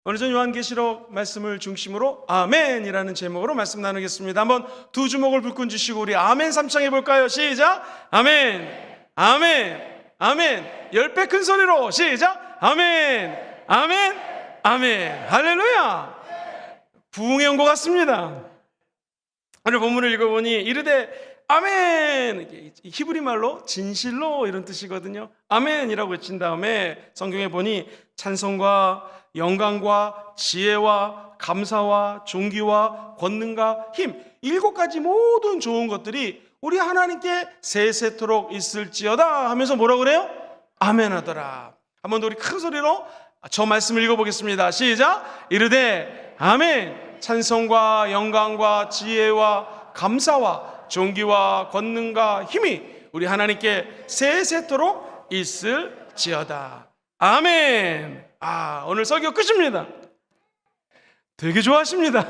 오늘 전 요한계시록 말씀을 중심으로 아멘이라는 제목으로 말씀 나누겠습니다. 한번 두 주먹을 불끈 쥐시고 우리 아멘 삼창해 볼까요? 시작! 아멘! 아멘! 아멘! 10배 큰 소리로 시작! 아멘! 아멘! 아멘! 할렐루야! 부흥의 온 것 같습니다. 오늘 본문을 읽어보니 이르되 아멘! 히브리 말로 진실로 이런 뜻이거든요. 아멘이라고 외친 다음에 성경에 보니 찬송과 영광과 지혜와 감사와 존귀와 권능과 힘 7가지 모든 좋은 것들이 우리 하나님께 세세토록 있을지어다 하면서 뭐라고 그래요? 아멘 하더라. 한번 더 우리 큰 소리로 저 말씀을 읽어보겠습니다. 시작! 이르되 아멘! 찬송과 영광과 지혜와 감사와 존귀와 권능과 힘이 우리 하나님께 세세토록 있을지어다. 아멘. 오늘 설교 끝입니다. 되게 좋아하십니다.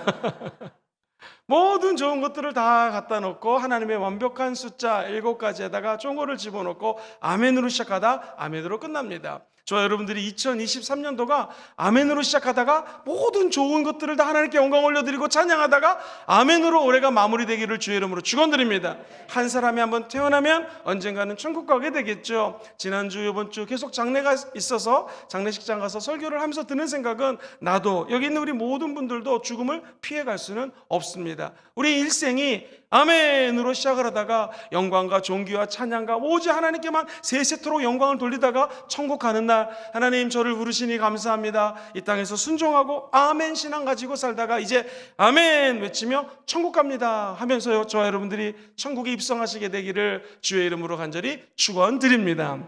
모든 좋은 것들을 다 갖다 놓고 하나님의 완벽한 숫자 7가지에다가 쫑고를 집어넣고 아멘으로 시작하다 아멘으로 끝납니다. 저와 여러분들이 2023년도가 아멘으로 시작하다가 모든 좋은 것들을 다 하나님께 영광 올려드리고 찬양하다가 아멘으로 올해가 마무리되기를 주의 이름으로 축원드립니다. 한 사람이 한번 태어나면 언젠가는 천국 가게 되겠죠. 지난주 이번 주 계속 장례가 있어서 장례식장 가서 설교를 하면서 드는 생각은 나도 여기 있는 우리 모든 분들도 죽음을 피해갈 수는 없습니다. 우리 일생이 아멘으로 시작을 하다가 영광과 존귀와 찬양과 오직 하나님께만 세세토록 영광을 돌리다가 천국 가는 날 하나님 저를 부르시니 감사합니다. 이 땅에서 순종하고 아멘 신앙 가지고 살다가 이제 아멘 외치며 천국 갑니다 하면서요 저와 여러분들이 천국에 입성하시게 되기를 주의 이름으로 간절히 축원드립니다.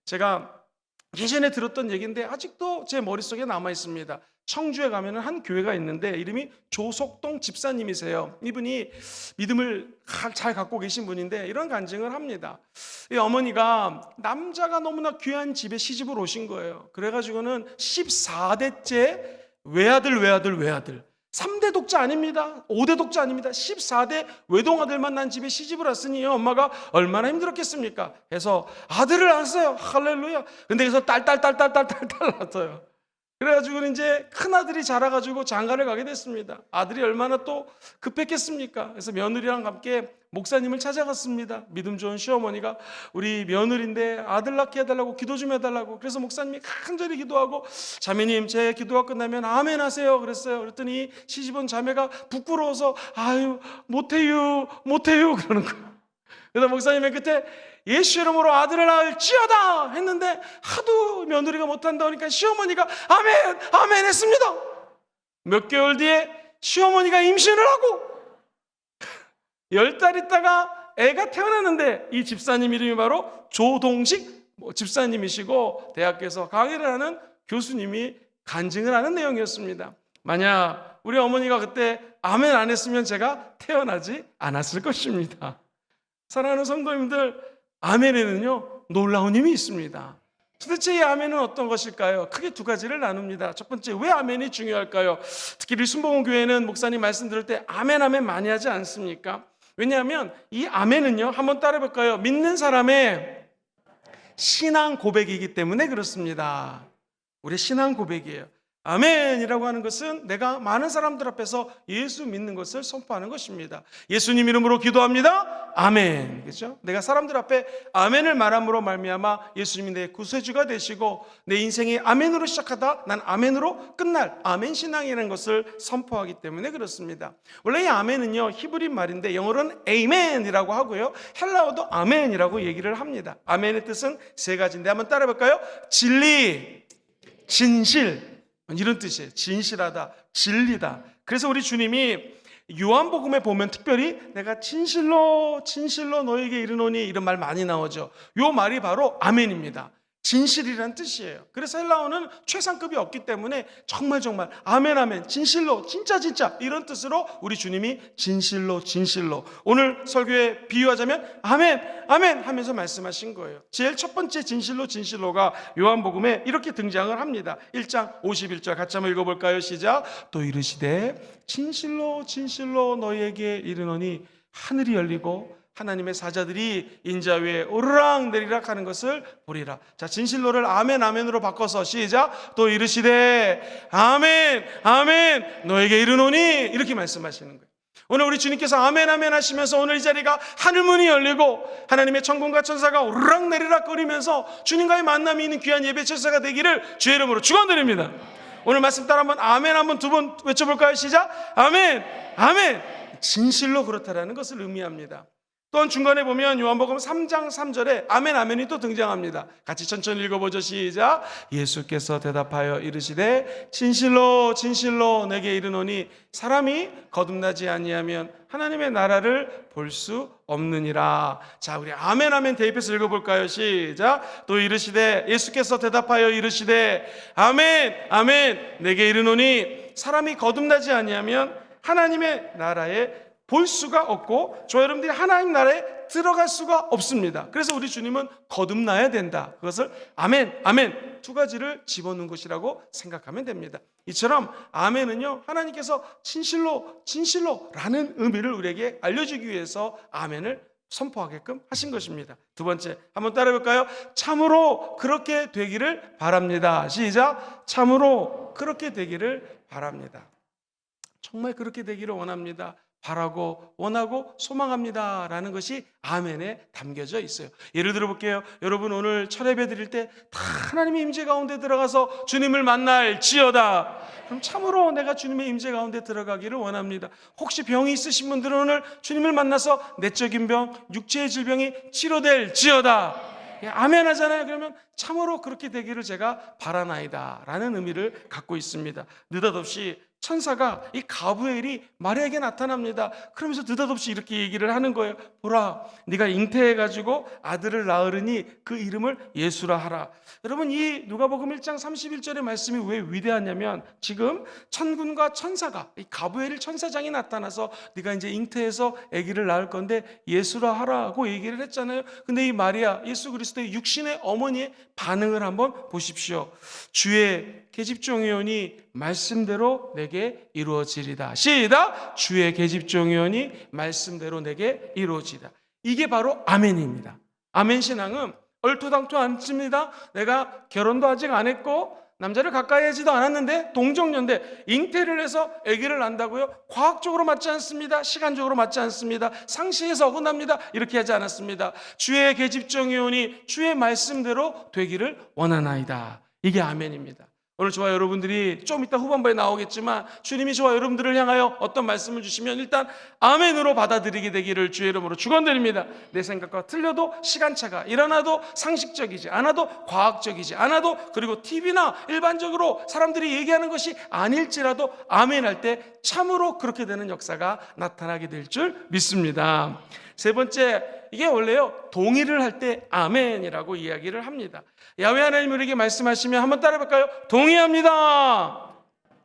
제가 예전에 들었던 얘기인데 아직도 제 머릿속에 남아 있습니다. 청주에 가면 한 교회가 있는데 이름이 조석동 집사님이세요. 이분이 믿음을 잘 갖고 계신 분인데 이런 간증을 합니다. 이 어머니가 남자가 너무나 귀한 집에 시집을 오신 거예요. 그래가지고는 14대째 외아들 3대 독자 아닙니다. 5대 독자 아닙니다. 14대 외동아들만 난 집에 시집을 왔으니 엄마가 얼마나 힘들었겠습니까? 해서 아들을 낳았어요. 할렐루야. 근데 그래서 딸 낳았어요. 그래가지고는 이제 큰아들이 자라가지고 장가를 가게 됐습니다. 아들이 얼마나 또 급했겠습니까? 그래서 며느리랑 함께 목사님을 찾아갔습니다. 믿음 좋은 시어머니가 우리 며느리인데 아들 낳게 해달라고 기도 좀 해달라고. 그래서 목사님이 간절히 기도하고 자매님 제 기도가 끝나면 아멘 하세요 그랬어요. 그랬더니 시집온 자매가 부끄러워서 아유 못해요 그러는 거예요. 그래서 목사님의 끝에 예수 이름으로 아들을 낳을지어다 했는데 하도 며느리가 못한다 하니까 시어머니가 아멘 했습니다. 몇 개월 뒤에 시어머니가 임신을 하고 10달 있다가 애가 태어났는데 이 집사님 이름이 바로 조동식 집사님이시고 대학교에서 강의를 하는 교수님이 간증을 하는 내용이었습니다. 만약 우리 어머니가 그때 아멘 안 했으면 제가 태어나지 않았을 것입니다. 사랑하는 성도님들, 아멘에는요 놀라운 힘이 있습니다. 도대체 이 아멘은 어떤 것일까요? 크게 2가지를 나눕니다. 첫 번째, 왜 아멘이 중요할까요? 특히 우리 순복음교회는 목사님 말씀 들을 때 아멘 많이 하지 않습니까? 왜냐하면 이 아멘은요, 한번 따라해볼까요? 믿는 사람의 신앙 고백이기 때문에 그렇습니다. 우리 신앙 고백이에요. 아멘이라고 하는 것은 내가 많은 사람들 앞에서 예수 믿는 것을 선포하는 것입니다. 예수님 이름으로 기도합니다. 아멘. 그렇죠? 내가 사람들 앞에 아멘을 말함으로 말미암아 예수님이 내 구세주가 되시고 내 인생이 아멘으로 시작하다 난 아멘으로 끝날 아멘 신앙이라는 것을 선포하기 때문에 그렇습니다. 원래 이 아멘은요 히브리 말인데 영어로는 에이멘이라고 하고요 헬라어도 아멘이라고 얘기를 합니다. 아멘의 뜻은 3가지인데 한번 따라해볼까요? 진리, 진실, 이런 뜻이에요. 진실하다, 진리다. 그래서 우리 주님이 요한복음에 보면 특별히 내가 진실로 너에게 이르노니 이런 말 많이 나오죠. 요 말이 바로 아멘입니다. 진실이란 뜻이에요. 그래서 헬라어는 최상급이 없기 때문에 정말 아멘 진실로 진짜 이런 뜻으로 우리 주님이 진실로 오늘 설교에 비유하자면 아멘 하면서 말씀하신 거예요. 제일 첫 번째 진실로가 요한복음에 이렇게 등장을 합니다. 1장 51절 같이 한번 읽어볼까요? 시작. 또 이르시되 진실로 너희에게 이르노니 하늘이 열리고 하나님의 사자들이 인자 위에 오르락 내리락 하는 것을 보리라. 자, 진실로를 아멘 아멘으로 바꿔서 시작. 또 이르시되 아멘 아멘 너에게 이르노니 이렇게 말씀하시는 거예요. 오늘 우리 주님께서 아멘 아멘 하시면서 오늘 이 자리가 하늘문이 열리고 하나님의 천군과 천사가 오르락 내리락 거리면서 주님과의 만남이 있는 귀한 예배 철사가 되기를 주의 이름으로 축원드립니다. 오늘 말씀 따라 한번 아멘 한번 두 번 외쳐볼까요? 시작. 아멘 아멘. 진실로 그렇다라는 것을 의미합니다. 또한 중간에 보면 요한복음 3장 3절에 아멘 아멘이 또 등장합니다. 같이 천천히 읽어보죠. 시작. 예수께서 대답하여 이르시되 진실로 진실로 내게 이르노니 사람이 거듭나지 아니하면 하나님의 나라를 볼 수 없느니라. 자, 우리 아멘 아멘 대입해서 읽어볼까요? 시작. 또 이르시되 예수께서 대답하여 이르시되 아멘 아멘 내게 이르노니 사람이 거듭나지 아니하면 하나님의 나라에 볼 수가 없고 저 여러분들이 하나님 나라에 들어갈 수가 없습니다. 그래서 우리 주님은 거듭나야 된다. 그것을 아멘 아멘 두 가지를 집어넣은 것이라고 생각하면 됩니다. 이처럼 아멘은요 하나님께서 진실로 진실로 라는 의미를 우리에게 알려주기 위해서 아멘을 선포하게끔 하신 것입니다. 두 번째 한번 따라해볼까요? 참으로 그렇게 되기를 바랍니다. 시작. 참으로 그렇게 되기를 바랍니다. 정말 그렇게 되기를 원합니다. 바라고 원하고 소망합니다 라는 것이 아멘에 담겨져 있어요. 예를 들어 볼게요. 여러분 오늘 철예배 드릴 때 다 하나님의 임재 가운데 들어가서 주님을 만날 지어다. 그럼 참으로 내가 주님의 임재 가운데 들어가기를 원합니다. 혹시 병이 있으신 분들은 오늘 주님을 만나서 내적인 병, 육체의 질병이 치료될 지어다. 아멘 하잖아요. 그러면 참으로 그렇게 되기를 제가 바라나이다 라는 의미를 갖고 있습니다. 느닷없이 천사가 이 가브리엘이 마리아에게 나타납니다. 그러면서 느닷없이 이렇게 얘기를 하는 거예요. 보라, 네가 잉태해가지고 아들을 낳으리니 그 이름을 예수라 하라. 여러분 이 누가복음 1장 31절의 말씀이 왜 위대하냐면 지금 천군과 천사가 이 가브리엘 천사장이 나타나서 네가 이제 잉태해서 아기를 낳을 건데 예수라 하라고 얘기를 했잖아요. 근데 이 마리아 예수 그리스도의 육신의 어머니의 반응을 한번 보십시오. 주의 계집종이오니 말씀대로 내게 이루어지리다. 시작. 주의 계집종이오니 말씀대로 내게 이루어지리다. 이게 바로 아멘입니다. 아멘 신앙은 얼토당토 않습니다. 내가 결혼도 아직 안 했고 남자를 가까이 하지도 않았는데 동정녀인데 잉태를 해서 아기를 낳는다고요? 과학적으로 맞지 않습니다. 시간적으로 맞지 않습니다. 상식에서 어긋납니다. 이렇게 하지 않았습니다. 주의 계집종이오니 주의 말씀대로 되기를 원하나이다. 이게 아멘입니다. 오늘 저와 여러분들이 좀 이따 후반부에 나오겠지만 주님이 저와 여러분들을 향하여 어떤 말씀을 주시면 일단 아멘으로 받아들이게 되기를 주의 이름으로 축원드립니다. 내 생각과 틀려도 시간차가 일어나도 상식적이지 않아도 과학적이지 않아도 그리고 TV나 일반적으로 사람들이 얘기하는 것이 아닐지라도 아멘할 때 참으로 그렇게 되는 역사가 나타나게 될 줄 믿습니다. 세 번째, 이게 원래요 동의를 할 때 아멘이라고 이야기를 합니다. 야훼 하나님 우리에게 말씀하시면 한번 따라해볼까요? 동의합니다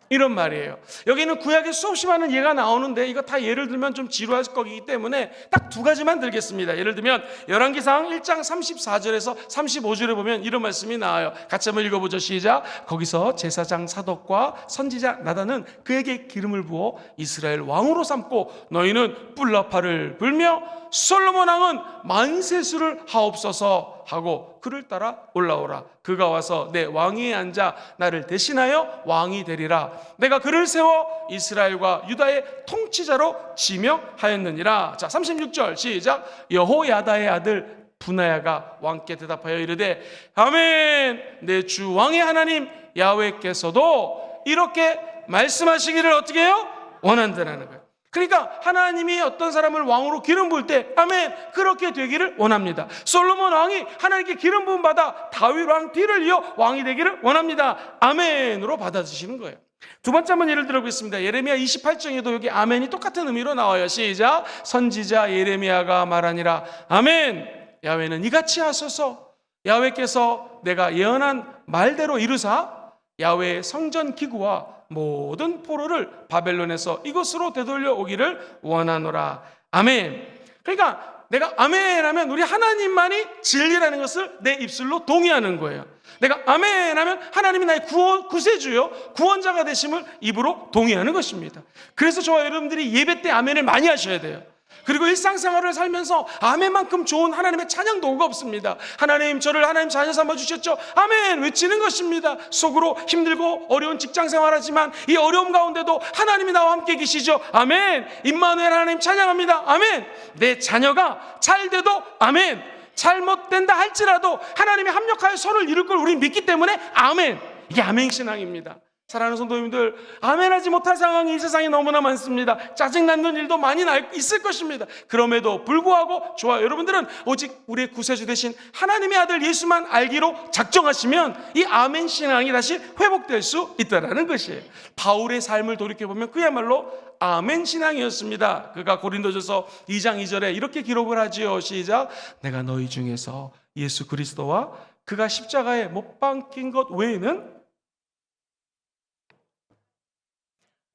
이런 말이에요. 여기는 구약에 수없이 많은 예가 나오는데 이거 다 예를 들면 좀 지루할 거기 때문에 딱 두 가지만 들겠습니다. 예를 들면 열왕기상 1장 34절에서 35절에 보면 이런 말씀이 나와요. 같이 한번 읽어보죠. 시작. 거기서 제사장 사독과 선지자 나단은 그에게 기름을 부어 이스라엘 왕으로 삼고 너희는 뿔나팔을 불며 솔로몬 왕은 만세수를 하옵소서 하고 그를 따라 올라오라. 그가 와서 내 왕위에 앉아 나를 대신하여 왕이 되리라. 내가 그를 세워 이스라엘과 유다의 통치자로 지명하였느니라. 자, 36절 시작. 여호야다의 아들 분하야가 왕께 대답하여 이르되 아멘. 내 주 왕의 하나님 야훼께서도 이렇게 말씀하시기를 어떻게 해요? 원한다는 거예요. 그러니까 하나님이 어떤 사람을 왕으로 기름 부을 때 아멘 그렇게 되기를 원합니다. 솔로몬 왕이 하나님께 기름 부음 받아 다윗 왕 뒤를 이어 왕이 되기를 원합니다. 아멘으로 받아주시는 거예요. 두 번째 한번 예를 들어보겠습니다. 예레미야 28장에도 여기 아멘이 똑같은 의미로 나와요. 시작. 선지자 예레미야가 말하니라 아멘. 야훼는 이같이 하소서. 야훼께서 내가 예언한 말대로 이루사 야훼의 성전 기구와 모든 포로를 바벨론에서 이곳으로 되돌려 오기를 원하노라. 아멘. 그러니까 내가 아멘 하면 우리 하나님만이 진리라는 것을 내 입술로 동의하는 거예요. 내가 아멘 하면 하나님이 나의 구세주요 구원자가 되심을 입으로 동의하는 것입니다. 그래서 저와 여러분들이 예배 때 아멘을 많이 하셔야 돼요. 그리고 일상생활을 살면서 아멘만큼 좋은 하나님의 찬양 도구가 없습니다. 하나님, 저를 하나님 자녀 삼아주셨죠? 아멘! 외치는 것입니다. 속으로 힘들고 어려운 직장생활하지만 이 어려움 가운데도 하나님이 나와 함께 계시죠? 아멘! 임마누엘 하나님 찬양합니다. 아멘! 내 자녀가 잘 돼도 아멘! 잘못된다 할지라도 하나님이 합력하여 선을 이룰 걸 우리는 믿기 때문에 아멘! 이게 아멘 신앙입니다. 사랑하는 성도님들, 아멘하지 못할 상황이 이 세상에 너무나 많습니다. 짜증나는 일도 많이 있을 것입니다. 그럼에도 불구하고 좋아요. 여러분들은 오직 우리의 구세주 되신 하나님의 아들 예수만 알기로 작정하시면 이 아멘 신앙이 다시 회복될 수 있다는 것이에요. 바울의 삶을 돌이켜보면 그야말로 아멘 신앙이었습니다. 그가 고린도전서 2장 2절에 이렇게 기록을 하지요. 시작. 내가 너희 중에서 예수 그리스도와 그가 십자가에 못 박힌 것 외에는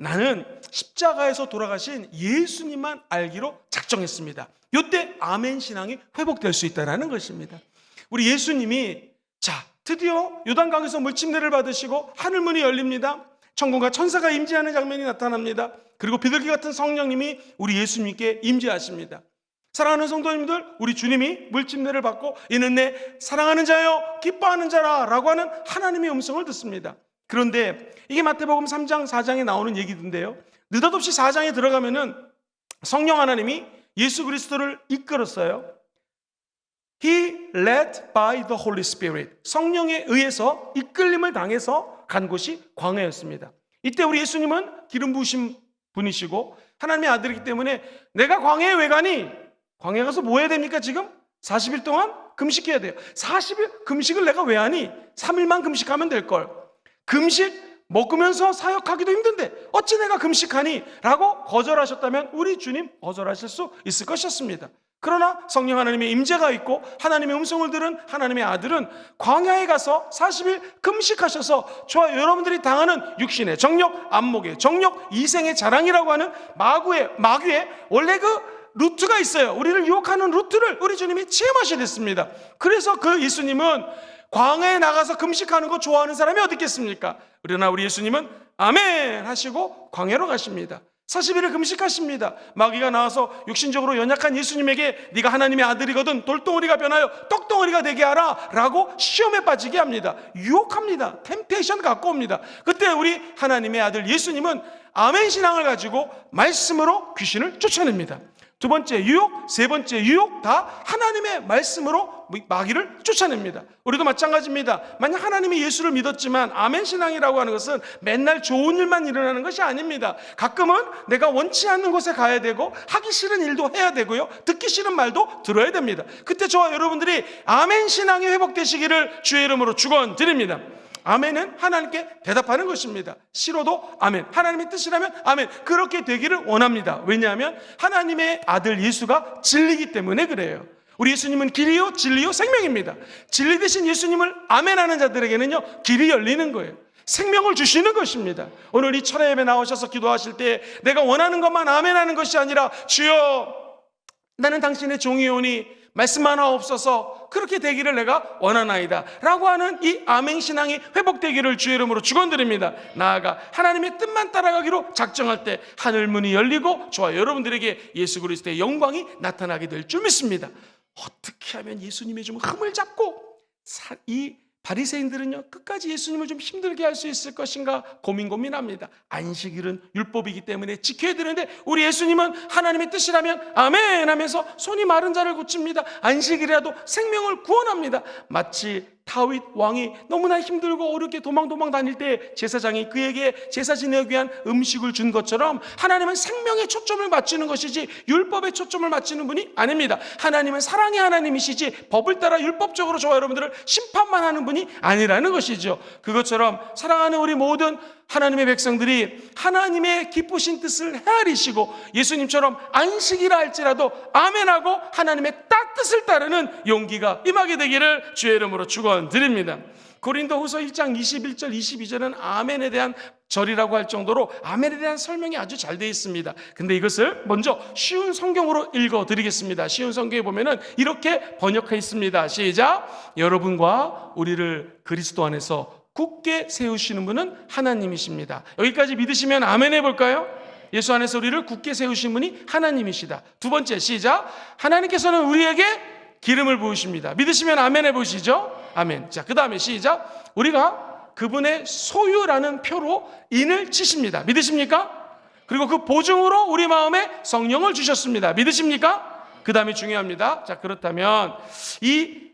나는 십자가에서 돌아가신 예수님만 알기로 작정했습니다. 이때 아멘 신앙이 회복될 수 있다는 것입니다. 우리 예수님이 드디어 요단강에서 물침례를 받으시고 하늘문이 열립니다. 천군과 천사가 임재하는 장면이 나타납니다. 그리고 비둘기 같은 성령님이 우리 예수님께 임재하십니다. 사랑하는 성도님들, 우리 주님이 물침례를 받고 이는 내 사랑하는 자여 기뻐하는 자라 라고 하는 하나님의 음성을 듣습니다. 그런데 이게 마태복음 3장 4장에 나오는 얘기인데요, 느닷없이 4장에 들어가면은 성령 하나님이 예수 그리스도를 이끌었어요. He led by the Holy Spirit. 성령에 의해서 이끌림을 당해서 간 곳이 광야였습니다. 이때 우리 예수님은 기름 부으신 분이시고 하나님의 아들이기 때문에 내가 광야에 왜 가니? 광야에 가서 뭐 해야 됩니까? 지금 40일 동안 금식해야 돼요. 40일 금식을 내가 왜 하니? 3일만 금식하면 될걸. 금식 먹으면서 사역하기도 힘든데 어찌 내가 금식하니? 라고 거절하셨다면 우리 주님 거절하실 수 있을 것이었습니다. 그러나 성령 하나님의 임재가 있고 하나님의 음성을 들은 하나님의 아들은 광야에 가서 40일 금식하셔서 저와 여러분들이 당하는 육신의 정욕, 안목의 정욕, 이생의 자랑이라고 하는 마귀의 원래 그 루트가 있어요. 우리를 유혹하는 루트를 우리 주님이 체험하셔야 됐습니다. 그래서 그 예수님은 광야에 나가서 금식하는 거 좋아하는 사람이 어디 있겠습니까? 그러나 우리 예수님은 아멘 하시고 광야로 가십니다. 40일을 금식하십니다. 마귀가 나와서 육신적으로 연약한 예수님에게 네가 하나님의 아들이거든 돌덩어리가 변하여 떡덩어리가 되게 하라 라고 시험에 빠지게 합니다. 유혹합니다. 템테이션 갖고 옵니다. 그때 우리 하나님의 아들 예수님은 아멘 신앙을 가지고 말씀으로 귀신을 쫓아냅니다. 두 번째 유혹, 세 번째 유혹 다 하나님의 말씀으로 마귀를 쫓아냅니다. 우리도 마찬가지입니다. 만약 하나님이 예수를 믿었지만 아멘 신앙이라고 하는 것은 맨날 좋은 일만 일어나는 것이 아닙니다. 가끔은 내가 원치 않는 곳에 가야 되고 하기 싫은 일도 해야 되고요, 듣기 싫은 말도 들어야 됩니다. 그때 저와 여러분들이 아멘 신앙이 회복되시기를 주의 이름으로 축원드립니다. 아멘은 하나님께 대답하는 것입니다. 싫어도 아멘, 하나님의 뜻이라면 아멘, 그렇게 되기를 원합니다. 왜냐하면 하나님의 아들 예수가 진리이기 때문에 그래요. 우리 예수님은 길이요 진리요 생명입니다. 진리 되신 예수님을 아멘하는 자들에게는요 길이 열리는 거예요. 생명을 주시는 것입니다. 오늘 이 철야 예배 나오셔서 기도하실 때 내가 원하는 것만 아멘하는 것이 아니라 주여 나는 당신의 종이오니 말씀만 하옵소서 그렇게 되기를 내가 원하나이다 라고 하는 이 아멘 신앙이 회복되기를 주의 이름으로 축원드립니다. 나아가 하나님의 뜻만 따라가기로 작정할 때 하늘문이 열리고 저와 여러분들에게 예수 그리스도의 영광이 나타나게 될 줄 믿습니다. 어떻게 하면 예수님의 좀 흠을 잡고 이 바리새인들은요 끝까지 예수님을 좀 힘들게 할 수 있을 것인가 고민합니다. 안식일은 율법이기 때문에 지켜야 되는데 우리 예수님은 하나님의 뜻이라면 아멘 하면서 손이 마른 자를 고칩니다. 안식일이라도 생명을 구원합니다. 마치 다윗 왕이 너무나 힘들고 어렵게 도망 다닐 때 제사장이 그에게 제사 지내기 위한 음식을 준 것처럼 하나님은 생명에 초점을 맞추는 것이지 율법에 초점을 맞추는 분이 아닙니다. 하나님은 사랑의 하나님이시지 법을 따라 율법적으로 저와 여러분들을 심판만 하는 분이 아니라는 것이죠. 그것처럼 사랑하는 우리 모든 하나님의 백성들이 하나님의 기쁘신 뜻을 헤아리시고 예수님처럼 안식이라 할지라도 아멘하고 하나님의 뜻을 따르는 용기가 임하게 되기를 주의 이름으로 축원드립니다. 고린도후서 1장 21절 22절은 아멘에 대한 절이라고 할 정도로 아멘에 대한 설명이 아주 잘 되어 있습니다. 근데 이것을 먼저 쉬운 성경으로 읽어드리겠습니다. 쉬운 성경에 보면은 이렇게 번역해 있습니다. 시작. 여러분과 우리를 그리스도 안에서 굳게 세우시는 분은 하나님이십니다. 여기까지 믿으시면 아멘 해볼까요? 예수 안에서 우리를 굳게 세우신 분이 하나님이시다. 두 번째, 시작. 하나님께서는 우리에게 기름을 부으십니다. 믿으시면 아멘 해보시죠. 아멘. 자, 그 다음에 시작. 우리가 그분의 소유라는 표로 인을 치십니다. 믿으십니까? 그리고 그 보증으로 우리 마음에 성령을 주셨습니다. 믿으십니까? 그 다음에 중요합니다. 자, 그렇다면 이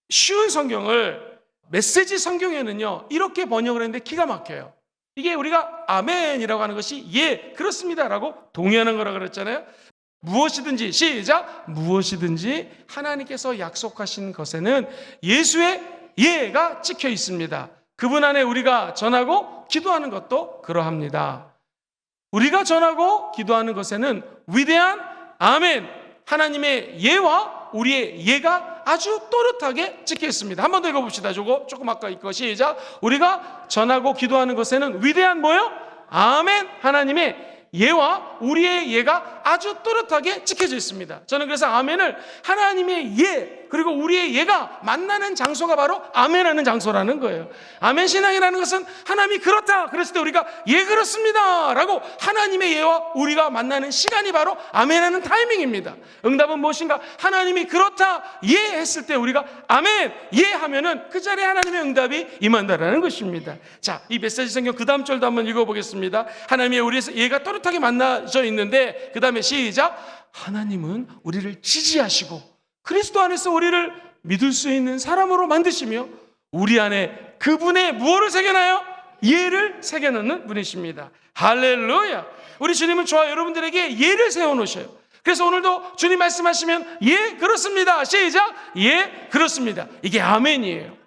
쉬운 성경을 메시지 성경에는요, 이렇게 번역을 했는데 기가 막혀요. 이게 우리가 아멘이라고 하는 것이 예, 그렇습니다라고 동의하는 거라 그랬잖아요. 무엇이든지, 시작. 무엇이든지 하나님께서 약속하신 것에는 예수의 예가 찍혀 있습니다. 그분 안에 우리가 전하고 기도하는 것도 그러합니다. 우리가 전하고 기도하는 것에는 위대한 아멘, 하나님의 예와 우리의 예가 아주 또렷하게 찍혀 있습니다. 한 번 더 읽어봅시다. 조금 아까 읽고 시작. 우리가 전하고 기도하는 것에는 위대한 뭐요? 아멘, 하나님의 예와 우리의 예가 아주 또렷하게 찍혀져 있습니다. 저는 그래서 아멘을 하나님의 예 그리고 우리의 예가 만나는 장소가 바로 아멘하는 장소라는 거예요. 아멘 신앙이라는 것은 하나님이 그렇다 그랬을 때 우리가 예 그렇습니다 라고 하나님의 예와 우리가 만나는 시간이 바로 아멘하는 타이밍입니다. 응답은 무엇인가? 하나님이 그렇다 예 했을 때 우리가 아멘 예 하면은 그 자리에 하나님의 응답이 임한다라는 것입니다. 자, 이 메시지 성경 그 다음 절도 한번 읽어보겠습니다. 하나님의 우리의 예가 또렷하게 만나져 있는데 그 다음에 시작. 하나님은 우리를 지지하시고 그리스도 안에서 우리를 믿을 수 있는 사람으로 만드시며 우리 안에 그분의 무엇을 새겨놔요? 예를 새겨놓는 분이십니다. 할렐루야. 우리 주님은 저와 여러분들에게 예를 세워놓으셔요. 그래서 오늘도 주님 말씀하시면 예 그렇습니다. 시작. 예 그렇습니다. 이게 아멘이에요.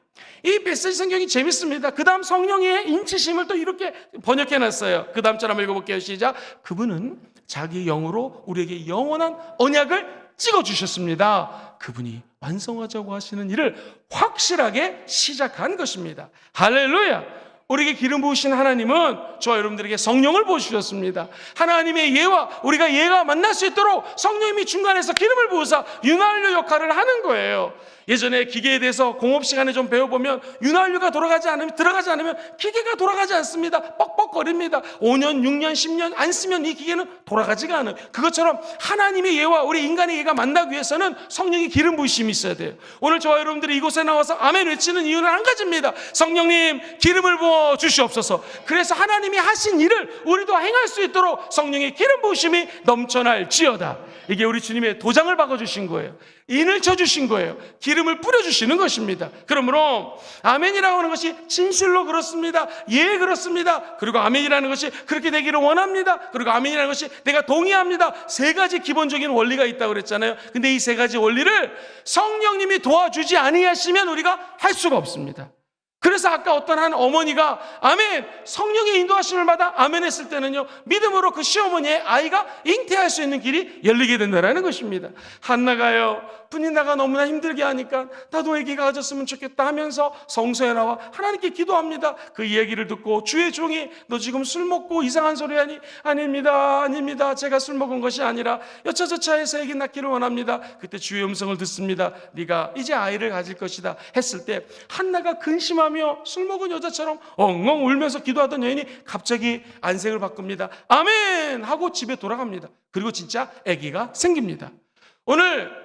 이 메시지 성경이 재밌습니다. 그 다음 성령의 인치심을 또 이렇게 번역해놨어요. 그 다음 절 한번 읽어볼게요. 시작. 그분은 자기 영으로 우리에게 영원한 언약을 찍어주셨습니다. 그분이 완성하자고 하시는 일을 확실하게 시작한 것입니다. 할렐루야. 우리에게 기름 부으신 하나님은 저와 여러분들에게 성령을 부어주셨습니다. 하나님의 예와 우리가 예가 만날 수 있도록 성령님이 중간에서 기름을 부으사 윤활유 역할을 하는 거예요. 예전에 기계에 대해서 공업 시간에 좀 배워보면 윤활유가 들어가지 않으면 기계가 돌아가지 않습니다. 뻑뻑거립니다. 5년, 6년, 10년 안 쓰면 이 기계는 돌아가지가 않아요. 그것처럼 하나님의 예와 우리 인간의 예가 만나기 위해서는 성령의 기름 부으심이 있어야 돼요. 오늘 저와 여러분들이 이곳에 나와서 아멘 외치는 이유는 한 가지입니다. 성령님 기름을 부어 주시옵소서. 그래서 하나님이 하신 일을 우리도 행할 수 있도록 성령의 기름 부으심이 넘쳐날지어다. 이게 우리 주님의 도장을 박아주신 거예요. 인을 쳐주신 거예요. 기름을 뿌려주시는 것입니다. 그러므로 아멘이라고 하는 것이 진실로 그렇습니다. 예 그렇습니다. 그리고 아멘이라는 것이 그렇게 되기를 원합니다. 그리고 아멘이라는 것이 내가 동의합니다. 세 가지 기본적인 원리가 있다고 그랬잖아요. 근데 이 세 가지 원리를 성령님이 도와주지 아니하시면 우리가 할 수가 없습니다. 그래서 아까 어떤 한 어머니가 아멘 성령의 인도하심을 받아 아멘 했을 때는요 믿음으로 그 시어머니의 아이가 잉태할 수 있는 길이 열리게 된다는 것입니다. 한나가요 분이나가 너무나 힘들게 하니까 나도 아기가 가졌으면 좋겠다 하면서 성소에 나와 하나님께 기도합니다. 그 이야기를 듣고 주의 종이 너 지금 술 먹고 이상한 소리 하니 아닙니다 제가 술 먹은 것이 아니라 여차저차해서 아기 낳기를 원합니다. 그때 주의 음성을 듣습니다. 네가 이제 아이를 가질 것이다 했을 때 한나가 근심하며 술 먹은 여자처럼 엉엉 울면서 기도하던 여인이 갑자기 안색을 바꿉니다. 아멘 하고 집에 돌아갑니다. 그리고 진짜 아기가 생깁니다. 오늘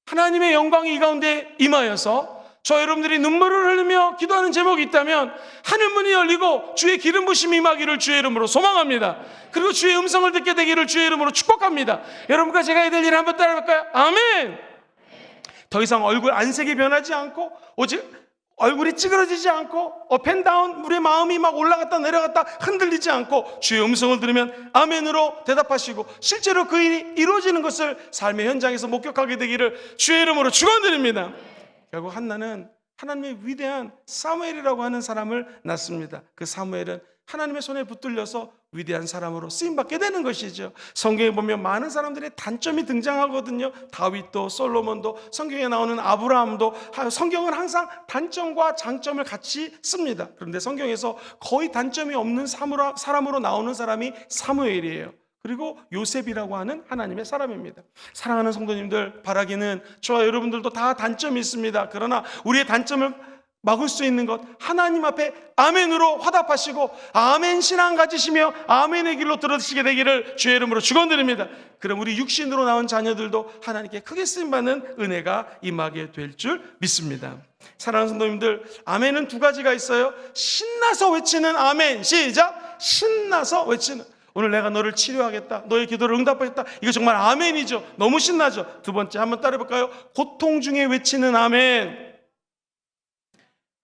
하나님의 영광이 이 가운데 임하여서 저 여러분들이 눈물을 흘리며 기도하는 제목이 있다면 하늘문이 열리고 주의 기름 부심이 임하기를 주의 이름으로 소망합니다. 그리고 주의 음성을 듣게 되기를 주의 이름으로 축복합니다. 여러분과 제가 해야 될 일을 한번 따라볼까요? 아멘. 더 이상 얼굴 안색이 변하지 않고 오직 얼굴이 찌그러지지 않고 업앤다운 우리의 마음이 막 올라갔다 내려갔다 흔들리지 않고 주의 음성을 들으면 아멘으로 대답하시고 실제로 그 일이 이루어지는 것을 삶의 현장에서 목격하게 되기를 주의 이름으로 축원드립니다. 결국 한나는 하나님의 위대한 사무엘이라고 하는 사람을 낳습니다. 그 사무엘은 하나님의 손에 붙들려서 위대한 사람으로 쓰임받게 되는 것이죠. 성경에 보면 많은 사람들의 단점이 등장하거든요. 다윗도 솔로몬도 성경에 나오는 아브라함도 성경은 항상 단점과 장점을 같이 씁니다. 그런데 성경에서 거의 단점이 없는 사람으로 나오는 사람이 사무엘이에요. 그리고 요셉이라고 하는 하나님의 사람입니다. 사랑하는 성도님들, 바라기는 저와 여러분들도 다 단점이 있습니다. 그러나 우리의 단점을 막을 수 있는 것, 하나님 앞에 아멘으로 화답하시고 아멘 신앙 가지시며 아멘의 길로 들어서시게 되기를 주의 이름으로 축원드립니다. 그럼 우리 육신으로 나온 자녀들도 하나님께 크게 쓰임받는 은혜가 임하게 될 줄 믿습니다. 사랑하는 성도님들, 아멘은 두 가지가 있어요. 신나서 외치는 아멘. 시작! 신나서 외치는. 오늘 내가 너를 치료하겠다, 너의 기도를 응답하겠다, 이거 정말 아멘이죠. 너무 신나죠. 두 번째 한번 따라해볼까요? 고통 중에 외치는 아멘.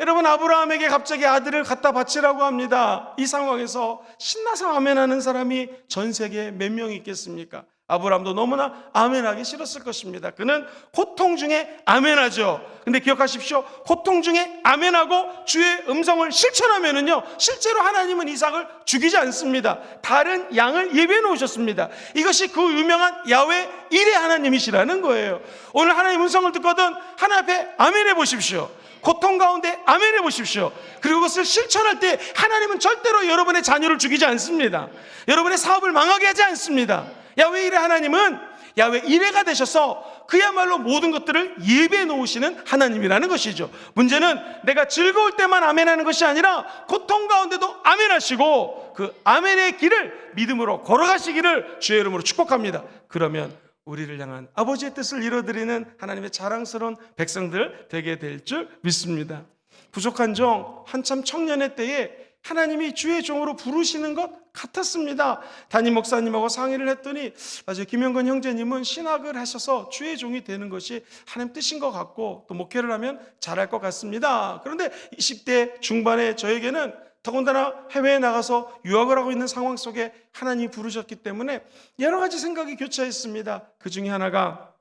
여러분, 아브라함에게 갑자기 아들을 갖다 바치라고 합니다. 이 상황에서 신나서 아멘하는 사람이 전 세계에 몇 명이 있겠습니까? 아브라함도 너무나 아멘하기 싫었을 것입니다. 그는 고통 중에 아멘하죠. 근데 기억하십시오. 고통 중에 아멘하고 주의 음성을 실천하면은요, 실제로 하나님은 이삭을 죽이지 않습니다. 다른 양을 예비해 놓으셨습니다. 이것이 그 유명한 야훼 일의 하나님이시라는 거예요. 오늘 하나님 음성을 듣거든 하나님 앞에 아멘해 보십시오. 고통 가운데 아멘해 보십시오. 그리고 그것을 실천할 때 하나님은 절대로 여러분의 자녀를 죽이지 않습니다. 여러분의 사업을 망하게 하지 않습니다. 야훼 일의 하나님은 야훼 일해가 되셔서 그야말로 모든 것들을 예배해 놓으시는 하나님이라는 것이죠. 문제는 내가 즐거울 때만 아멘하는 것이 아니라 고통 가운데도 아멘하시고 그 아멘의 길을 믿음으로 걸어가시기를 주의 이름으로 축복합니다. 그러면 우리를 향한 아버지의 뜻을 이뤄드리는 하나님의 자랑스러운 백성들 되게 될 줄 믿습니다. 부족한 종 한참 청년의 때에 하나님이 주의 종으로 부르시는 것 같았습니다. 담임 목사님하고 상의를 했더니 맞아요, 김영건 형제님은 신학을 하셔서 주의 종이 되는 것이 하나님 뜻인 것 같고 또 목회를 하면 잘할 것 같습니다. 그런데 20대 중반에 저에게는 더군다나 해외에 나가서 유학을 하고 있는 상황 속에 하나님이 부르셨기 때문에 여러 가지 생각이 교차했습니다. 그 중에 하나가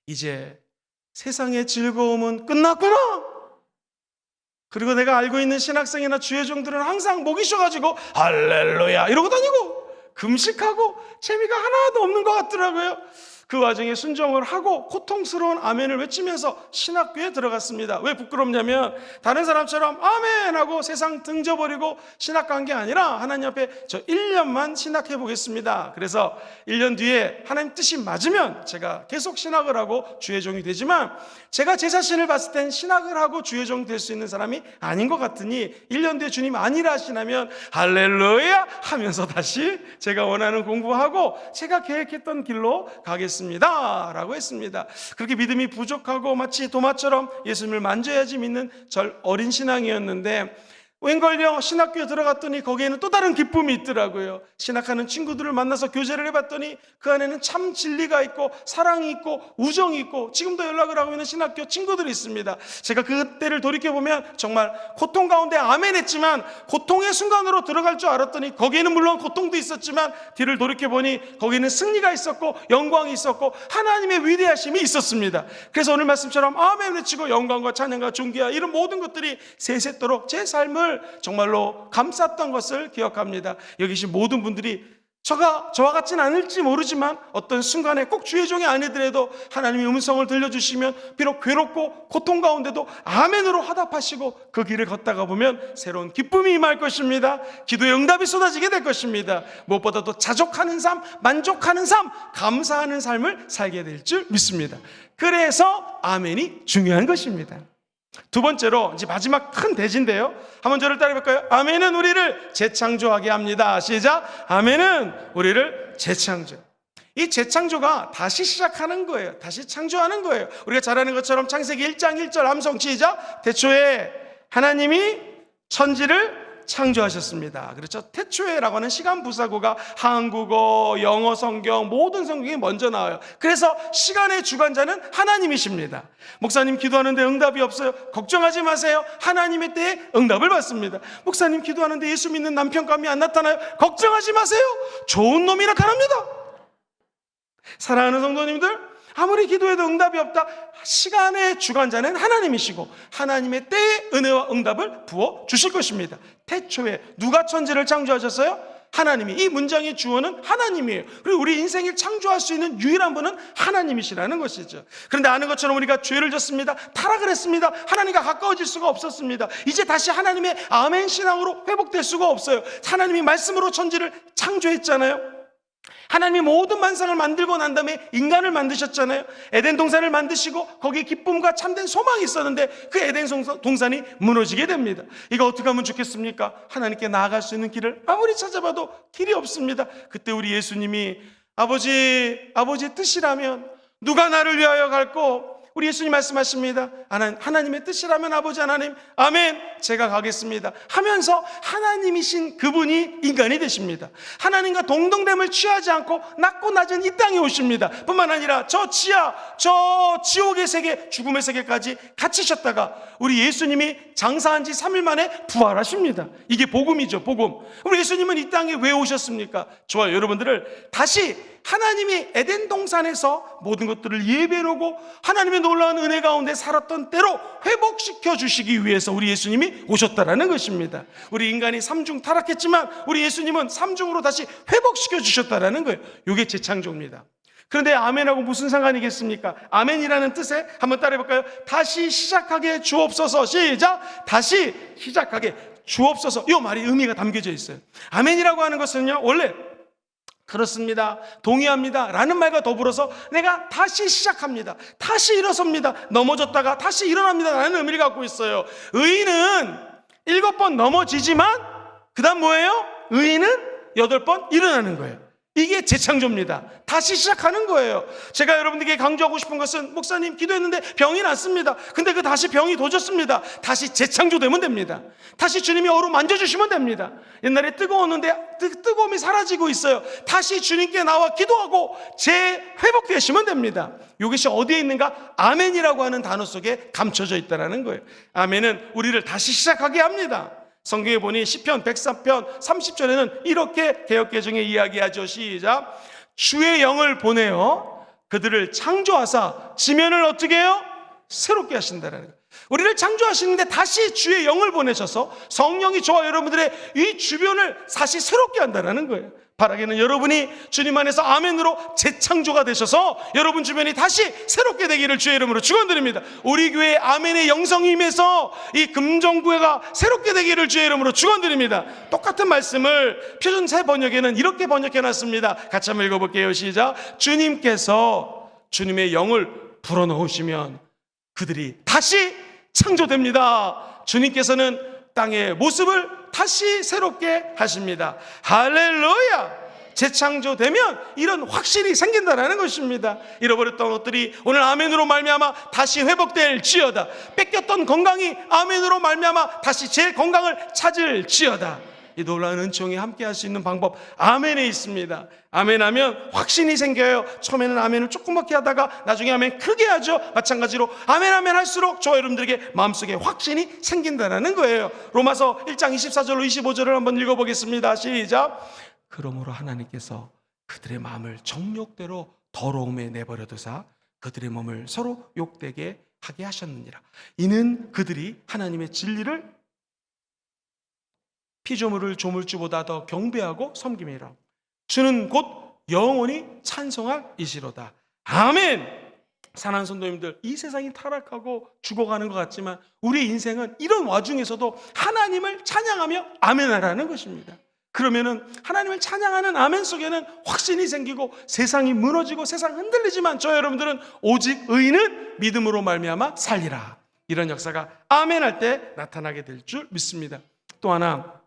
이제 세상의 즐거움은 끝났구나. 그리고 내가 알고 있는 신학생이나 주의 종들은 항상 목이 쉬어가지고 할렐루야 이러고 다니고 금식하고 재미가 하나도 없는 것 같더라고요. 그 와중에 순종을 하고 고통스러운 아멘을 외치면서 신학교에 들어갔습니다. 왜 부끄럽냐면 다른 사람처럼 아멘 하고 세상 등져버리고 신학 간 게 아니라 하나님 앞에 저 1년만 신학해 보겠습니다. 그래서 1년 뒤에 하나님 뜻이 맞으면 제가 계속 신학을 하고 주의 종이 되지만 제가 제 자신을 봤을 땐 신학을 하고 주의 종이 될 수 있는 사람이 아닌 것 같으니 1년 뒤에 주님 아니라 하시나면 할렐루야 하면서 다시 제가 원하는 공부하고 제가 계획했던 길로 가겠습니다 라고 했습니다. 그렇게 믿음이 부족하고 마치 도마처럼 예수님을 만져야지 믿는 절 어린 신앙이었는데 웬걸요, 신학교에 들어갔더니 거기에는 또 다른 기쁨이 있더라고요. 신학하는 친구들을 만나서 교제를 해봤더니 그 안에는 참 진리가 있고 사랑이 있고 우정이 있고 지금도 연락을 하고 있는 신학교 친구들이 있습니다. 제가 그때를 돌이켜보면 정말 고통 가운데 아멘 했지만 고통의 순간으로 들어갈 줄 알았더니 거기에는 물론 고통도 있었지만 뒤를 돌이켜보니 거기에는 승리가 있었고 영광이 있었고 하나님의 위대하심이 있었습니다. 그래서 오늘 말씀처럼 아멘 외치고 영광과 찬양과 존귀와 이런 모든 것들이 세세토록 제 삶을 정말로 감쌌던 것을 기억합니다. 여기 계신 모든 분들이 저와 같지는 않을지 모르지만 어떤 순간에 꼭 주의 종이 아니더라도 하나님의 음성을 들려주시면 비록 괴롭고 고통 가운데도 아멘으로 화답하시고 그 길을 걷다가 보면 새로운 기쁨이 임할 것입니다. 기도의 응답이 쏟아지게 될 것입니다. 무엇보다도 자족하는 삶, 만족하는 삶, 감사하는 삶을 살게 될 줄 믿습니다. 그래서 아멘이 중요한 것입니다. 두 번째로 이제 마지막 큰 대지인데요. 한번 저를 따라해볼까요? 아멘은 우리를 재창조하게 합니다. 시작. 아멘은 우리를 재창조. 이 재창조가 다시 시작하는 거예요. 다시 창조하는 거예요. 우리가 잘 아는 것처럼 창세기 1장 1절 함성 시작. 태초에 하나님이 천지를 창조하셨습니다. 그렇죠? 태초에라고 하는 시간 부사구가 한국어, 영어 성경 모든 성경에 먼저 나와요. 그래서 시간의 주관자는 하나님이십니다. 목사님 기도하는데 응답이 없어요. 걱정하지 마세요. 하나님의 때에 응답을 받습니다. 목사님 기도하는데 예수 믿는 남편감이 안 나타나요. 걱정하지 마세요. 좋은 놈이 나타납니다. 사랑하는 성도님들, 아무리 기도해도 응답이 없다. 시간의 주관자는 하나님이시고 하나님의 때에 은혜와 응답을 부어 주실 것입니다. 태초에 누가 천지를 창조하셨어요? 하나님이. 이 문장의 주어는 하나님이에요. 그리고 우리 인생을 창조할 수 있는 유일한 분은 하나님이시라는 것이죠. 그런데 아는 것처럼 우리가 죄를 졌습니다. 타락을 했습니다. 하나님과 가까워질 수가 없었습니다. 이제 다시 하나님의 아멘 신앙으로 회복될 수가 없어요. 하나님이 말씀으로 천지를 창조했잖아요. 하나님이 모든 만상을 만들고 난 다음에 인간을 만드셨잖아요. 에덴 동산을 만드시고 거기에 기쁨과 참된 소망이 있었는데 그 에덴 동산이 무너지게 됩니다. 이거 어떻게 하면 좋겠습니까? 하나님께 나아갈 수 있는 길을 아무리 찾아봐도 길이 없습니다. 그때 우리 예수님이 아버지의 뜻이라면 누가 나를 위하여 갈고, 우리 예수님 말씀하십니다. 하나님의 뜻이라면 아버지 하나님, 아멘, 제가 가겠습니다 하면서 하나님이신 그분이 인간이 되십니다. 하나님과 동등됨을 취하지 않고 낮고 낮은 이 땅에 오십니다. 뿐만 아니라 저 지옥의 세계, 죽음의 세계까지 갇히셨다가 우리 예수님이 장사한 지 3일 만에 부활하십니다. 이게 복음이죠, 복음. 우리 예수님은 이 땅에 왜 오셨습니까? 저와 여러분들을 다시 하나님이 에덴 동산에서 모든 것들을 예배하고 하나님의 놀라운 은혜 가운데 살았던 때로 회복시켜 주시기 위해서 우리 예수님이 오셨다라는 것입니다. 우리 인간이 삼중 타락했지만 우리 예수님은 삼중으로 다시 회복시켜 주셨다라는 거예요. 이게 재창조입니다. 그런데 아멘하고 무슨 상관이겠습니까? 아멘이라는 뜻에 한번 따라해볼까요? 다시 시작하게 주옵소서. 시작! 다시 시작하게 주옵소서. 이 말이 의미가 담겨져 있어요. 아멘이라고 하는 것은요, 원래 그렇습니다, 동의합니다 라는 말과 더불어서 내가 다시 시작합니다, 다시 일어섭니다, 넘어졌다가 다시 일어납니다 라는 의미를 갖고 있어요. 의인은 7번 넘어지지만 그 다음 뭐예요? 의인은 8번 일어나는 거예요. 이게 재창조입니다. 다시 시작하는 거예요. 제가 여러분들에게 강조하고 싶은 것은, 목사님 기도했는데 병이 났습니다. 근데 그 다시 병이 도졌습니다. 다시 재창조되면 됩니다. 다시 주님이 어루만져주시면 됩니다. 옛날에 뜨거웠는데 뜨거움이 사라지고 있어요. 다시 주님께 나와 기도하고 재회복되시면 됩니다. 이것이 어디에 있는가? 아멘이라고 하는 단어 속에 감춰져 있다는 거예요. 아멘은 우리를 다시 시작하게 합니다. 성경에 보니 시편 103편 30절에는 이렇게 개역개정에 이야기하죠. 시작! 주의 영을 보내어 그들을 창조하사 지면을 어떻게 해요? 새롭게 하신다라는 거예요. 우리를 창조하시는데 다시 주의 영을 보내셔서 성령이 저와 여러분들의 이 주변을 다시 새롭게 한다는 거예요. 바라기는 여러분이 주님 안에서 아멘으로 재창조가 되셔서 여러분 주변이 다시 새롭게 되기를 주의 이름으로 축원드립니다. 우리 교회 아멘의 영성이 임해서 이 금정교회가 새롭게 되기를 주의 이름으로 축원드립니다. 똑같은 말씀을 표준 새 번역에는 이렇게 번역해놨습니다. 같이 한번 읽어볼게요. 시작! 주님께서 주님의 영을 불어넣으시면 그들이 다시 창조됩니다. 주님께서는 땅의 모습을 다시 새롭게 하십니다. 할렐루야! 재창조되면 이런 확신이 생긴다는 것입니다. 잃어버렸던 것들이 오늘 아멘으로 말미암아 다시 회복될지어다. 뺏겼던 건강이 아멘으로 말미암아 다시 제 건강을 찾을지어다. 이 놀라운 은총이 함께 할 수 있는 방법, 아멘에 있습니다. 아멘하면 확신이 생겨요. 처음에는 아멘을 조그맣게 하다가 나중에 아멘 크게 하죠. 마찬가지로 아멘 할수록 저 여러분들에게 마음속에 확신이 생긴다는 거예요. 로마서 1장 24절로 25절을 한번 읽어보겠습니다. 시작! 그러므로 하나님께서 그들의 마음을 정욕대로 더러움에 내버려두사 그들의 몸을 서로 욕되게 하게 하셨느니라. 이는 그들이 하나님의 진리를 피조물을 조물주보다 더 경배하고 섬김이라. 주는 곧 영원히 찬송할 이시로다. 아멘. 사랑하는 성도님들, 이 세상이 타락하고 죽어가는 것 같지만 우리 인생은 이런 와중에서도 하나님을 찬양하며 아멘하라는 것입니다. 그러면은 하나님을 찬양하는 아멘 속에는 확신이 생기고 세상이 무너지고 세상 흔들리지만 저 여러분들은 오직 의인은 믿음으로 말미암아 살리라. 이런 역사가 아멘할 때 나타나게 될 줄 믿습니다. 또 하나,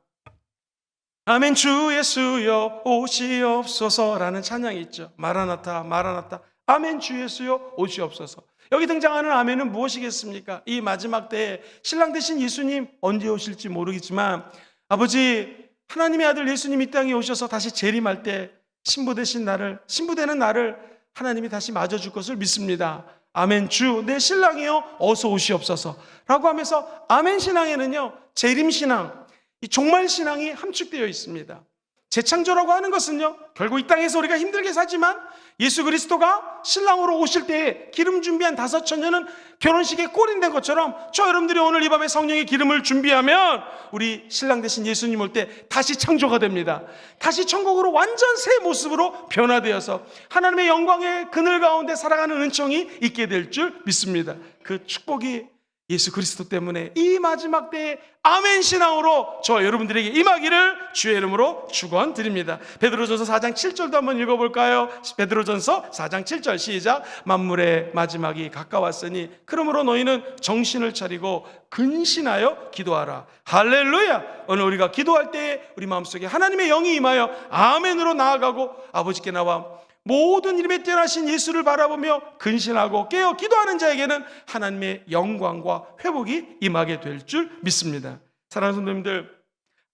아멘 주 예수여 오시옵소서라는 찬양이 있죠. 마라나타 마라나타 아멘 주 예수여 오시옵소서. 여기 등장하는 아멘은 무엇이겠습니까? 이 마지막 때에 신랑 되신 예수님 언제 오실지 모르겠지만 아버지 하나님의 아들 예수님이 이 땅에 오셔서 다시 재림할 때 신부되는 나를 하나님이 다시 맞아줄 것을 믿습니다. 아멘 주 내 신랑이여 어서 오시옵소서 라고 하면서 아멘 신앙에는요 재림신앙, 이 종말신앙이 함축되어 있습니다. 재창조라고 하는 것은요 결국 이 땅에서 우리가 힘들게 사지만 예수 그리스도가 신랑으로 오실 때에 기름 준비한 5처녀는 결혼식에 꼴인된 것처럼 저 여러분들이 오늘 이 밤에 성령의 기름을 준비하면 우리 신랑 되신 예수님 올 때 다시 창조가 됩니다. 다시 천국으로 완전 새 모습으로 변화되어서 하나님의 영광의 그늘 가운데 살아가는 은총이 있게 될 줄 믿습니다. 그 축복이 예수 그리스도 때문에 이 마지막 때에 아멘 신앙으로 저와 여러분들에게 임하기를 주의 이름으로 축원드립니다. 베드로전서 4장 7절도 한번 읽어볼까요? 베드로전서 4장 7절 시작. 만물의 마지막이 가까웠으니 그러므로 너희는 정신을 차리고 근신하여 기도하라. 할렐루야. 오늘 우리가 기도할 때에 우리 마음속에 하나님의 영이 임하여 아멘으로 나아가고 아버지께 나와 모든 이름에 뛰어나신 예수를 바라보며 근신하고 깨어 기도하는 자에게는 하나님의 영광과 회복이 임하게 될 줄 믿습니다. 사랑하는 성도님들,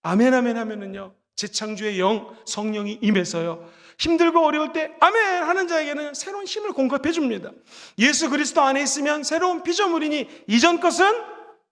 아멘 아멘 하면은요 재창조의 영 성령이 임해서요 힘들고 어려울 때 아멘 하는 자에게는 새로운 힘을 공급해 줍니다. 예수 그리스도 안에 있으면 새로운 피조물이니 이전 것은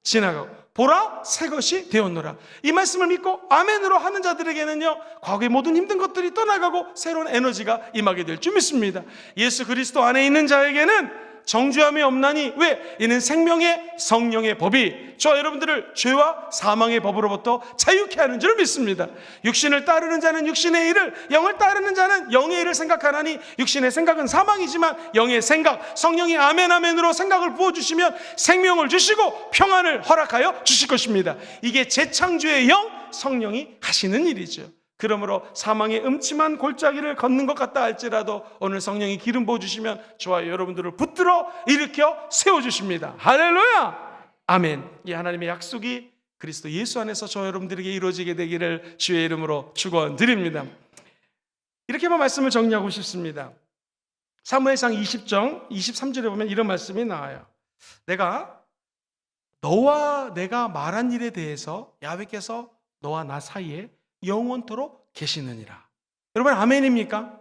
지나가고 보라 새 것이 되었노라. 이 말씀을 믿고 아멘으로 하는 자들에게는요 과거의 모든 힘든 것들이 떠나가고 새로운 에너지가 임하게 될 줄 믿습니다. 예수 그리스도 안에 있는 자에게는 정죄함이 없나니 왜? 이는 생명의 성령의 법이 저와 여러분들을 죄와 사망의 법으로부터 자유케 하는 줄 믿습니다. 육신을 따르는 자는 육신의 일을, 영을 따르는 자는 영의 일을 생각하나니 육신의 생각은 사망이지만 영의 생각, 성령이 아멘 아멘으로 생각을 부어주시면 생명을 주시고 평안을 허락하여 주실 것입니다. 이게 재창조의 영 성령이 하시는 일이죠. 그러므로 사망의 음침한 골짜기를 걷는 것 같다 할지라도 오늘 성령이 기름 부어주시면 저와 여러분들을 붙들어 일으켜 세워주십니다. 할렐루야. 아멘. 이 하나님의 약속이 그리스도 예수 안에서 저와 여러분들에게 이루어지게 되기를 주의 이름으로 축원드립니다. 이렇게만 말씀을 정리하고 싶습니다. 사무엘상 20장 23절에 보면 이런 말씀이 나와요. 너와 내가 말한 일에 대해서 야훼께서 너와 나 사이에 영원토록 계시느니라. 여러분 아멘입니까?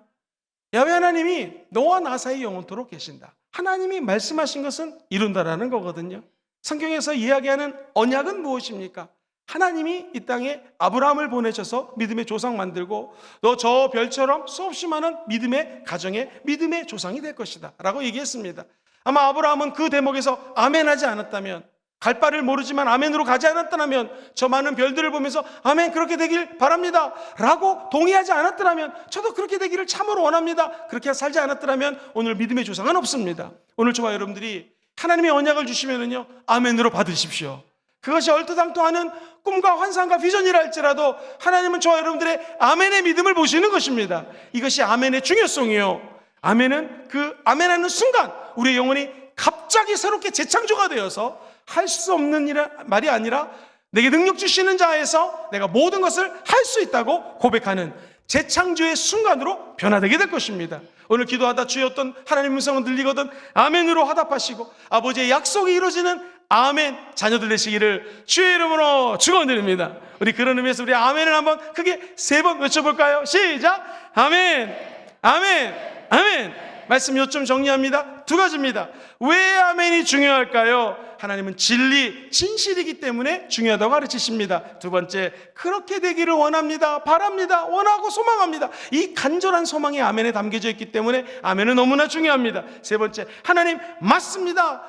야훼 하나님이 너와 나 사이 영원토록 계신다. 하나님이 말씀하신 것은 이룬다라는 거거든요. 성경에서 이야기하는 언약은 무엇입니까? 하나님이 이 땅에 아브라함을 보내셔서 믿음의 조상 만들고 너 저 별처럼 수없이 많은 믿음의 가정에 믿음의 조상이 될 것이다 라고 얘기했습니다. 아마 아브라함은 그 대목에서 아멘하지 않았다면, 갈 바를 모르지만 아멘으로 가지 않았더라면, 저 많은 별들을 보면서 아멘 그렇게 되길 바랍니다 라고 동의하지 않았더라면, 저도 그렇게 되기를 참으로 원합니다 그렇게 살지 않았더라면 오늘 믿음의 조상은 없습니다. 오늘 저와 여러분들이 하나님의 언약을 주시면은요 아멘으로 받으십시오. 그것이 얼토당토하는 꿈과 환상과 비전이라 할지라도 하나님은 저와 여러분들의 아멘의 믿음을 보시는 것입니다. 이것이 아멘의 중요성이요, 아멘은 그 아멘하는 순간 우리의 영혼이 갑자기 새롭게 재창조가 되어서 할 수 없는 말이 아니라 내게 능력 주시는 자에서 내가 모든 것을 할 수 있다고 고백하는 재창조의 순간으로 변화되게 될 것입니다. 오늘 기도하다 주의 어떤 하나님 음성은 들리거든 아멘으로 화답하시고 아버지의 약속이 이루어지는 아멘 자녀들 되시기를 주의 이름으로 축원드립니다. 우리 그런 의미에서 우리 아멘을 한번 크게 3번 외쳐볼까요? 시작! 아멘, 아멘, 아멘. 말씀 요점 정리합니다. 2가지입니다. 왜 아멘이 중요할까요? 하나님은 진리, 진실이기 때문에 중요하다고 가르치십니다. 2번째, 그렇게 되기를 원합니다, 바랍니다, 원하고 소망합니다. 이 간절한 소망이 아멘에 담겨져 있기 때문에 아멘은 너무나 중요합니다. 3번째, 하나님 맞습니다,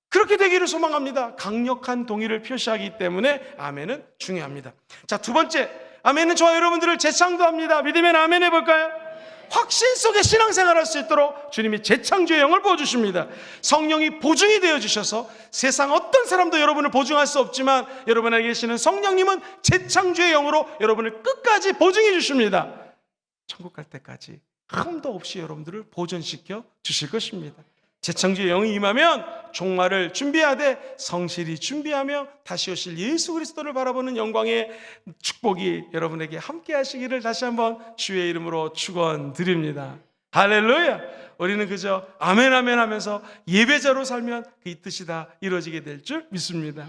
그렇게 되기를 소망합니다. 강력한 동의를 표시하기 때문에 아멘은 중요합니다. 자, 2번째, 아멘은 저와 여러분들을 재창조합니다. 믿으면 아멘 해볼까요? 확신 속에 신앙생활할 수 있도록 주님이 재창조의 영을 부어주십니다. 성령이 보증이 되어주셔서 세상 어떤 사람도 여러분을 보증할 수 없지만 여러분 안에 계시는 성령님은 재창조의 영으로 여러분을 끝까지 보증해 주십니다. 천국 갈 때까지 흠도 없이 여러분들을 보존시켜 주실 것입니다. 재창조의 영이 임하면 종말을 준비하되 성실히 준비하며 다시 오실 예수 그리스도를 바라보는 영광의 축복이 여러분에게 함께 하시기를 다시 한번 주의 이름으로 축원드립니다. 할렐루야. 우리는 그저 아멘 아멘 하면서 예배자로 살면 그 이 뜻이 다 이루어지게 될 줄 믿습니다.